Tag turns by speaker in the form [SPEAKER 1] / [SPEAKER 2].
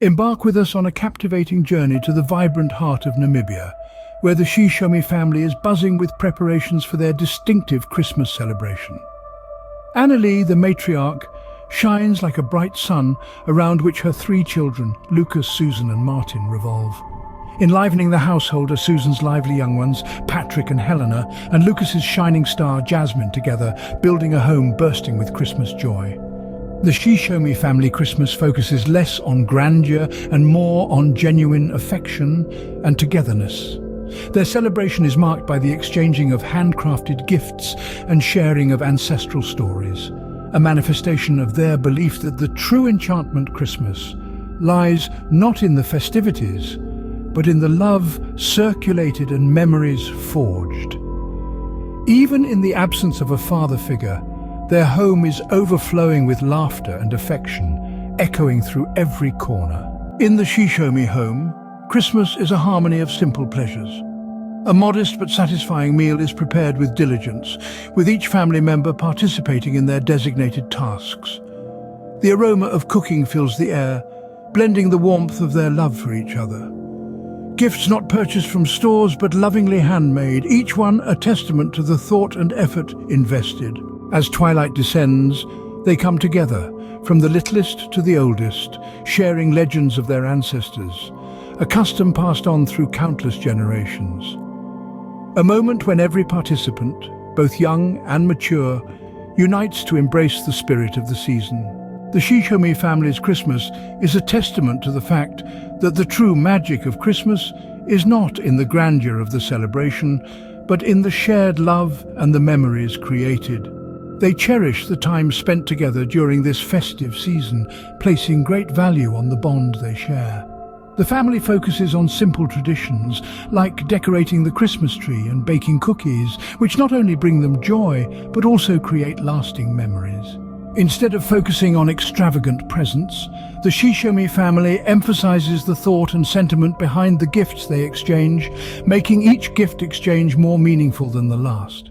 [SPEAKER 1] Embark with us on a captivating journey to the vibrant heart of Namibia, where the Shishome family is buzzing with preparations for their distinctive Christmas celebration. Annalie, the matriarch, shines like a bright sun around which her three children, Lucas, Susan and Martin, revolve. Enlivening the household are Susan's lively young ones, Patrick and Helena, and Lucas's shining star, Jasmine, together, building a home bursting with Christmas joy. The Shishome family Christmas focuses less on grandeur and more on genuine affection and togetherness. Their celebration is marked by the exchanging of handcrafted gifts and sharing of ancestral stories, a manifestation of their belief that the true enchantment Christmas lies not in the festivities, but in the love circulated and memories forged. Even in the absence of a father figure, their home is overflowing with laughter and affection, echoing through every corner. In the Shishome home, Christmas is a harmony of simple pleasures. A modest but satisfying meal is prepared with diligence, with each family member participating in their designated tasks. The aroma of cooking fills the air, blending the warmth of their love for each other. Gifts not purchased from stores but lovingly handmade, each one a testament to the thought and effort invested. As twilight descends, they come together, from the littlest to the oldest, sharing legends of their ancestors, a custom passed on through countless generations. A moment when every participant, both young and mature, unites to embrace the spirit of the season. The Shishome family's Christmas is a testament to the fact that the true magic of Christmas is not in the grandeur of the celebration, but in the shared love and the memories created. They cherish the time spent together during this festive season, placing great value on the bond they share. The family focuses on simple traditions, like decorating the Christmas tree and baking cookies, which not only bring them joy, but also create lasting memories. Instead of focusing on extravagant presents, the Shishome family emphasizes the thought and sentiment behind the gifts they exchange, making each gift exchange more meaningful than the last.